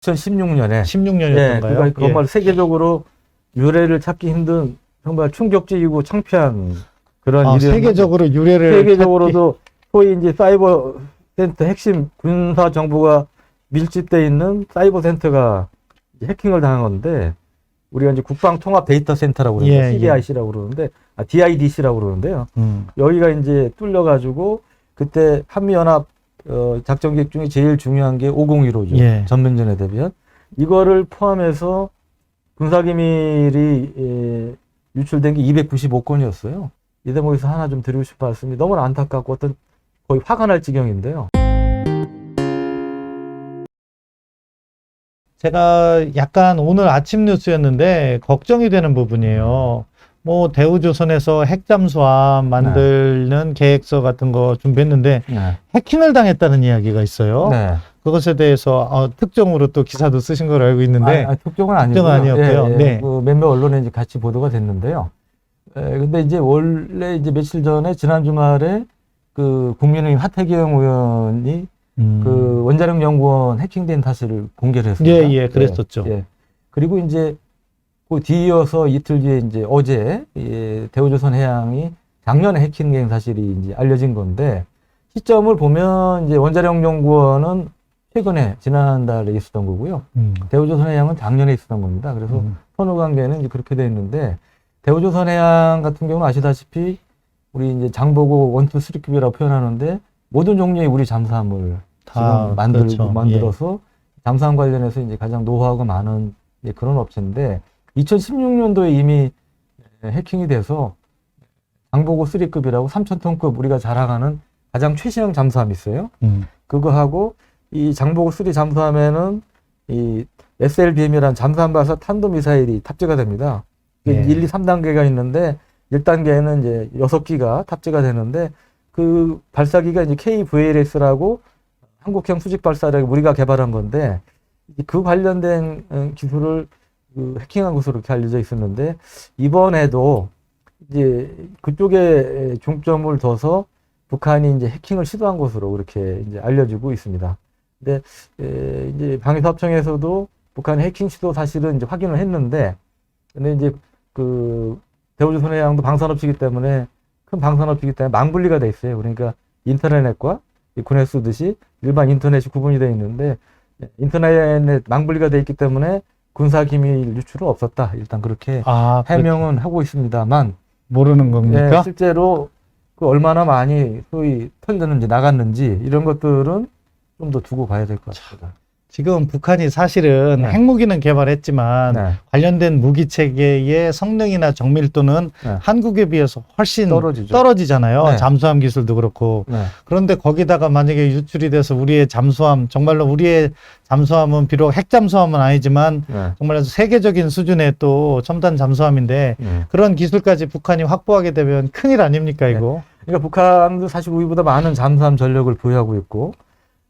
2016년에 16년이었던가요? 그러니까 정말 세계적으로 유래를 찾기 힘든 정말 충격적이고 창피한 그런 일이었는데 세계적으로 유래를 세계적으로도 소위 이제 사이버 센터 핵심 군사 정보가 밀집돼 있는 사이버 센터가 해킹을 당한 건데 우리가 이제 국방통합 데이터 센터라고 그러는데 CDIC라고 그러는데 DIDC라고 그러는데요. 여기가 이제 뚫려가지고 그때 한미연합 작전 계획 중에 제일 중요한 게 501호죠. 전면전에 대비한 이거를 포함해서 군사기밀이 유출된 게 295건이었어요. 이 대목에서 하나 좀 드리고 싶은 말씀이 너무나 안타깝고 어떤 거의 화가 날 지경인데요. 제가 약간 오늘 아침 뉴스였는데 걱정이 되는 부분이에요. 뭐 대우조선에서 핵잠수함 만드는 계획서 같은 거 준비했는데 해킹을 당했다는 이야기가 있어요. 그것에 대해서 특종으로 또 기사도 쓰신 걸로 알고 있는데 특종은 아니고요. 특종은 아니었고요. 그 몇몇 언론에 이제 같이 보도가 됐는데요. 근데 이제 원래 이제 며칠 전에 지난 주말에 그 국민의힘 하태경 의원이 그 원자력 연구원 해킹된 사실을 공개를 했습니다. 그랬었죠. 그리고 이제 그 뒤이어서 이틀 뒤에 이제 어제 대우조선 해양이 작년에 해킹된 사실이 이제 알려진 건데 시점을 보면 이제 원자력 연구원은 최근에 지난달에 있었던 거고요. 대우조선 해양은 작년에 있었던 겁니다. 그래서 선후 관계는 이제 그렇게 돼 있는데 대우조선 해양 같은 경우는 아시다시피 우리 이제 장보고 1, 2, 3급이라고 표현하는데 모든 종류의 우리 잠수함을 지금 만들어서 잠수함 관련해서 이제 가장 노하우가 많은 그런 업체인데 2016년도에 이미 해킹이 돼서 장보고 3급이라고 3,000톤급 우리가 자랑하는 가장 최신형 잠수함이 있어요. 그거하고 이 장보고 3 잠수함에는 이 SLBM이라는 잠수함 발사 탄도미사일이 탑재가 됩니다. 1, 2, 3단계가 있는데 1단계에는 이제 6기가 탑재가 되는데 그 발사기가 이제 KVLS라고 한국형 수직 발사를 우리가 개발한 건데 그 관련된 기술을 그 해킹한 것으로 이렇게 알려져 있었는데 이번에도 이제 그쪽에 중점을 둬서 북한이 이제 해킹을 시도한 것으로 그렇게 이제 알려지고 있습니다. 근데 이제 방위사업청에서도 북한의 해킹 시도 사실은 이제 확인을 했는데 근데 이제 그 대우조선 해양도 방산업체이기 때문에 큰 방산업체이기 때문에 망분리가 돼 있어요. 그러니까 인터넷과 군에 쓰듯이 일반 인터넷이 구분이 되어 있는데 인터넷 망분리가 되어 있기 때문에 군사기밀 유출은 없었다. 일단 그렇게 해명은 하고 있습니다만 모르는 겁니까? 실제로 그 얼마나 많이 소위 털렸는지 나갔는지 이런 것들은 좀 더 두고 봐야 될 것 같습니다. 지금 북한이 사실은 핵무기는 개발했지만 관련된 무기 체계의 성능이나 정밀도는 한국에 비해서 훨씬 떨어지잖아요. 잠수함 기술도 그렇고. 그런데 거기다가 만약에 유출이 돼서 우리의 잠수함, 정말로 우리의 잠수함은 비록 핵잠수함은 아니지만 정말 세계적인 수준의 또 첨단 잠수함인데 그런 기술까지 북한이 확보하게 되면 큰일 아닙니까 이거? 그러니까 북한도 사실 우리보다 많은 잠수함 전력을 보유하고 있고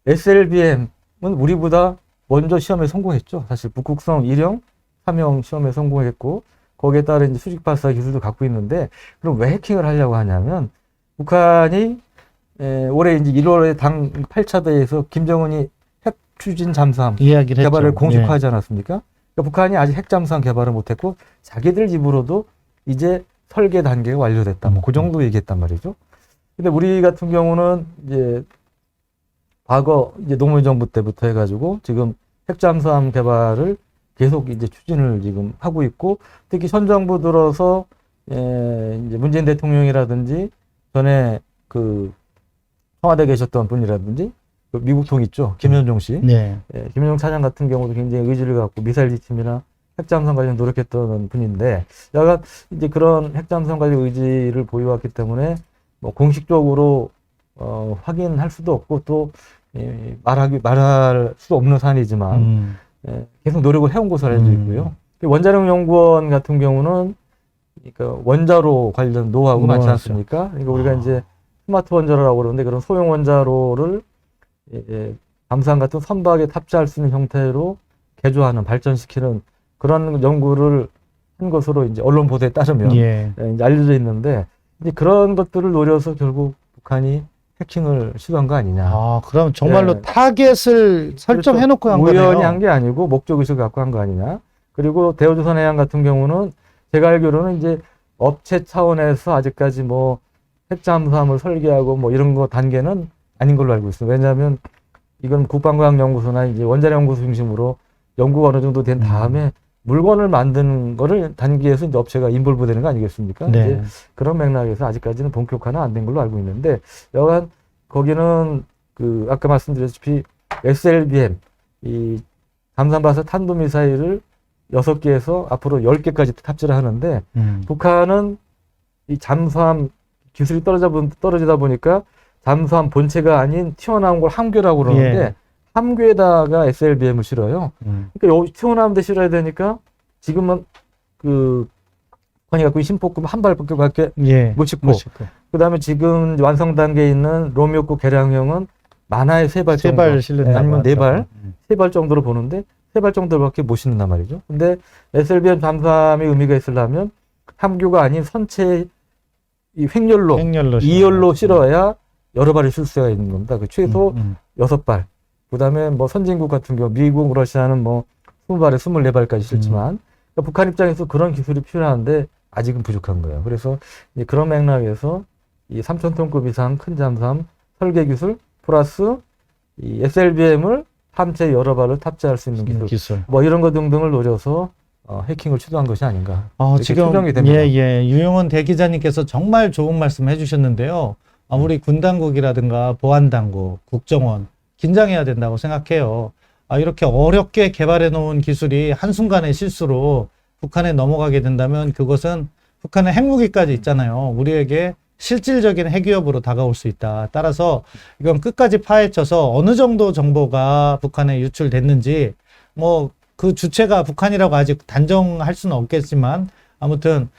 SLBM은 우리보다 먼저 시험에 성공했죠. 사실 북극성 1형, 3형 시험에 성공했고 거기에 따른 이제 수직 발사 기술도 갖고 있는데 그럼 왜 해킹을 하려고 하냐면 북한이 올해 이제 1월에 당 8차 대회에서 김정은이 핵 추진 잠수함 개발을 공식화하지 않았습니까? 그러니까 북한이 아직 핵 잠수함 개발을 못했고 자기들 입으로도 이제 설계 단계가 완료됐다. 뭐 그 정도 얘기했단 말이죠. 근데 우리 같은 경우는 이제 과거 이제 노무현 정부 때부터 해가지고 지금 핵잠수함 개발을 계속 이제 추진을 지금 하고 있고 특히 현 정부 들어서 이제 문재인 대통령이라든지 전에 그 청와대 계셨던 분이라든지 그 미국 통 있죠 김현종 씨, 김현종 차장 같은 경우도 굉장히 의지를 갖고 미사일 지침이나 핵잠수함 관련 노력했던 분인데 약간 이제 그런 핵잠수함 관련 의지를 보유했기 때문에 뭐 공식적으로 확인할 수도 없고 또 말할 수 없는 사안이지만 계속 노력을 해온 것으로 알려져 있고요. 원자력 연구원 같은 경우는 그러니까 원자로 관련 노하우가 많지 않습니까? 그러니까 우리가 이제 스마트 원자로라고 그러는데 그런 소형 원자로를 잠수함 같은 선박에 탑재할 수 있는 형태로 개조하는 발전시키는 그런 연구를 한 것으로 이제 언론 보도에 따르면 이제 알려져 있는데 이제 그런 것들을 노려서 결국 북한이 해킹을 시도한 거 아니냐. 아, 그럼 정말로 네. 타겟을 설정해놓고 그렇죠. 한 거네요. 우연히 한 게 아니고 목적의식을 갖고 한 거 아니냐. 그리고 대우조선해양 같은 경우는 제가 알기로는 이제 업체 차원에서 아직까지 뭐 핵잠수함을 설계하고 뭐 이런 거 단계는 아닌 걸로 알고 있어요. 왜냐하면 이건 국방과학연구소나 이제 원자력연구소 중심으로 연구가 어느 정도 된 다음에 물건을 만드는 거를 단계에서 이제 업체가 인볼브 되는 거 아니겠습니까? 네. 이제 그런 맥락에서 아직까지는 본격화는 안 된 걸로 알고 있는데 여간 거기는 그 아까 말씀드렸다시피 SLBM 이 잠수함 탄도미사일을 6개에서 앞으로 10개까지 탑재를 하는데 북한은 이 잠수함 기술이 떨어지다 보니까 잠수함 본체가 아닌 튀어나온 걸 함교라고 그러는데 예. 함교에다가 SLBM을 실어요. 그러니까 튀어나온 데 실어야 되니까 지금은 그 북한이 갖고 있는 신포급 한 발밖에 예. 못 싣고 그다음에 지금 완성 단계에 있는 로미오급 개량형은 만화에 3발 정도, 3발 실린다고 아니면 4발, 하죠. 3발 정도로 보는데 3발 정도밖에 못 싣는단 말이죠. 근데 SLBM 잠수함의 의미가 있으려면 함교가 아닌 선체 이 횡렬로 2열로 실어야 여러 발을 쉴 수가 있는 겁니다. 그 최소 6발. 그다음에 뭐 선진국 같은 경우 미국, 러시아는 뭐 20발에 24발까지 실지만 그러니까 북한 입장에서 그런 기술이 필요한데 아직은 부족한 거예요. 그래서 이제 그런 맥락에서 이 3,000톤급 이상 큰 잠수함 설계 기술 플러스 이 SLBM을 함체 여러 발을 탑재할 수 있는 기술. 뭐 이런 거 등등을 노려서 해킹을 시도한 것이 아닌가. 지금 추정이 됩니다. 유용원 대기자님께서 정말 좋은 말씀 해주셨는데요. 우리 군당국이라든가 보안당국, 국정원 긴장해야 된다고 생각해요. 이렇게 어렵게 개발해 놓은 기술이 한순간의 실수로 북한에 넘어가게 된다면 그것은 북한의 핵무기까지 있잖아요. 우리에게 실질적인 핵위협으로 다가올 수 있다. 따라서 이건 끝까지 파헤쳐서 어느 정도 정보가 북한에 유출됐는지 뭐 그 주체가 북한이라고 아직 단정할 수는 없겠지만 아무튼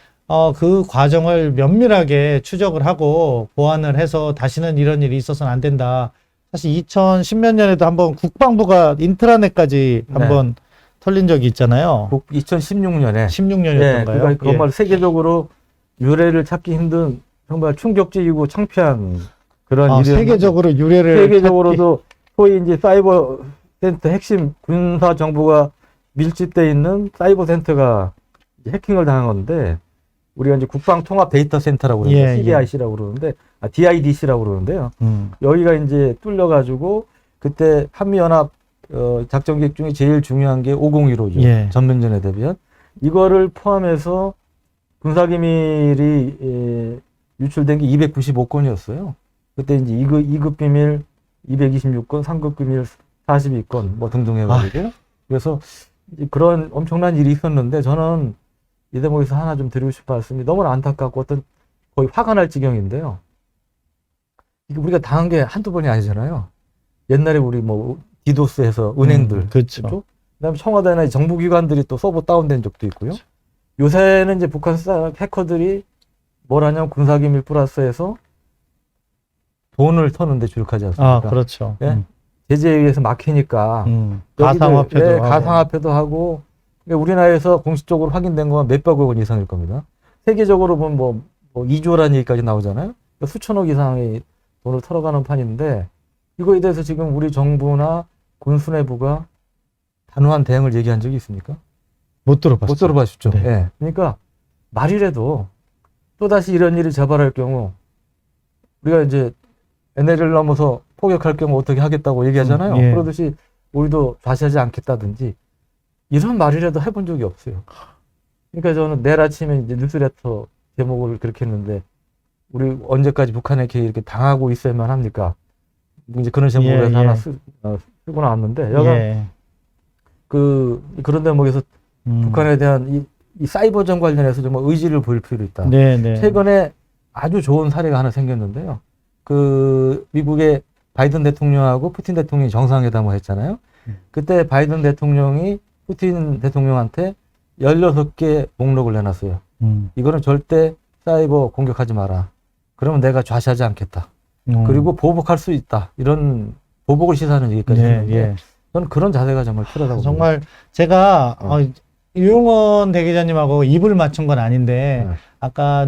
그 과정을 면밀하게 추적을 하고 보완을 해서 다시는 이런 일이 있어서는 안 된다. 사실 2010몇 년에도 한번 국방부가 인트라넷까지 한번 털린 적이 있잖아요. 2016년에. 16년이었던가요? 그러니까 정말 세계적으로 유례를 찾기 힘든 정말 충격적이고 창피한 그런 일이 세계적으로 유례를 세계적으로도 소위 이제 사이버 센터 핵심 군사 정보가 밀집돼 있는 사이버 센터가 해킹을 당한 건데 우리가 이제 국방 통합 데이터 센터라고 그러는데 CDIC라고 그러는데 DIDC라고 그러는데요. 여기가 이제 뚫려 가지고 그때 한미 연합 작전 계획 중에 제일 중요한 게 501호죠. 전면전에 대비한 이거를 포함해서 군사 기밀이 유출된 게 295건이었어요. 그때 이제 2급 비밀 226건, 3급 비밀 42건 뭐 등등 해가지고 그래서 그런 엄청난 일이 있었는데 저는 이 대목에서 하나 좀 드리고 싶은 말씀이 너무나 안타깝고 어떤 거의 화가 날 지경인데요. 이게 우리가 당한 게 한두 번이 아니잖아요. 옛날에 우리 뭐 디도스에서 은행들, 그렇죠. 그다음에 청와대나 정부기관들이 또 서버 다운된 적도 있고요. 요새는 이제 북한 해커들이 뭘 하냐면 군사기밀 플러스해서 돈을 터는데 주력하지 않습니까? 그렇죠. 제재에 의해서 막히니까 가상화폐도 하고 우리나라에서 공식적으로 확인된 건 몇백억 원 이상일 겁니다. 세계적으로 보면 뭐 2조라는 얘기까지 나오잖아요. 그러니까 수천억 이상의 돈을 털어가는 판인데 이거에 대해서 지금 우리 정부나 군수뇌부가 단호한 대응을 얘기한 적이 있습니까? 못 들어봤어요. 못 들어봤죠. 네. 그러니까 말이라도 또다시 이런 일이 재발할 경우 우리가 이제 NLL을 넘어서 포격할 경우 어떻게 하겠다고 얘기하잖아요. 그러듯이 우리도 좌시하지 않겠다든지 이런 말이라도 해본 적이 없어요. 그러니까 저는 내일 아침에 이제 뉴스레터 제목을 그렇게 했는데 우리 언제까지 북한에게 이렇게 당하고 있어야만 합니까? 이제 그런 제목으로 해서 하나 쓰고 나왔는데 여간 그런 대목에서 북한에 대한 이 사이버전 관련해서 정말 의지를 보일 필요 있다. 최근에 아주 좋은 사례가 하나 생겼는데요. 그 미국의 바이든 대통령하고 푸틴 대통령이 정상회담을 했잖아요. 그때 바이든 대통령이 푸틴 대통령한테 16개 목록을 내놨어요. 이거는 절대 사이버 공격하지 마라. 그러면 내가 좌시하지 않겠다. 그리고 보복할 수 있다. 이런 보복을 시사하는 얘기까지 했는데 저는 그런 자세가 정말 필요하다고 정말 봅니다. 제가 유용원 대기자님하고 입을 맞춘 건 아닌데 아까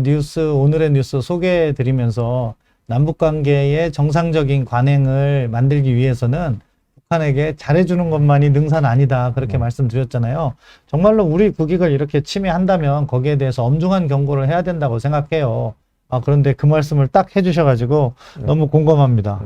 오늘의 뉴스 소개해드리면서 남북 관계의 정상적인 관행을 만들기 위해서는 북한에게 잘해주는 것만이 능사는 아니다. 그렇게 말씀드렸잖아요. 정말로 우리 국익을 이렇게 침해한다면 거기에 대해서 엄중한 경고를 해야 된다고 생각해요. 그런데 그 말씀을 딱 해주셔가지고 너무 공감합니다.